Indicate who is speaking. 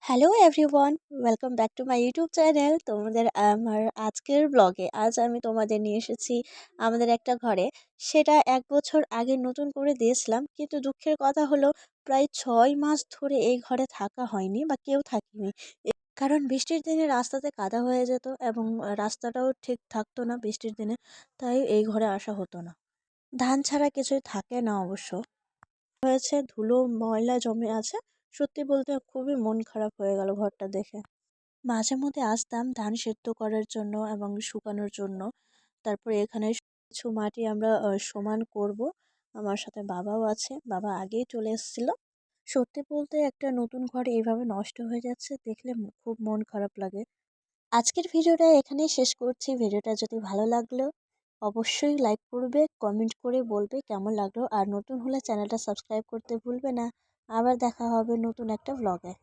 Speaker 1: Hello everyone, welcome back to my YouTube channel. তোমাদের আমার আজকের ব্লগে আমি তোমাদের নিয়ে এসেছি আমাদের একটা ঘরে। সেটা 1 বছর আগে নতুন করে দিয়েছিলাম, কিন্তু দুঃখের কথা হলো প্রায় 6 মাস ধরে এই ঘরে থাকা হয়নি বা কেউ থাকিনি। কারণ বৃষ্টির দিনে রাস্তাতে কাদা হয়ে যেত এবং রাস্তাটাও ঠিক থাকতো না বৃষ্টির দিনে, তাই এই ঘরে আসা হতো না। ধান ছাড়া কিছুই থাকে না অবশ্য। হয়েছে ধুলো ময়লা জমে আছে। সত্যি বলতে খুবই মন খারাপ হয়ে গেল ঘরটা দেখে। মাঝে মধ্যে আসতাম ধান সেদ্ধ করার জন্য এবং শুকানোর জন্য। তারপরে এখানে কিছু মাটি আমরা সমান করব। আমার সাথে বাবাও আছে, বাবা আগেই চলে এসেছিল। সত্যি বলতে একটা নতুন ঘর এইভাবে নষ্ট হয়ে যাচ্ছে দেখলে খুব মন খারাপ লাগে। আজকের ভিডিওটা এখানেই শেষ করছি। ভিডিওটা যদি ভালো লাগলো অবশ্যই লাইক করবে, কমেন্ট করে বলবে কেমন লাগলো, আর নতুন হলে চ্যানেলটা সাবস্ক্রাইব করতে ভুলবে না। আবার দেখা হবে নতুন একটা ব্লগে।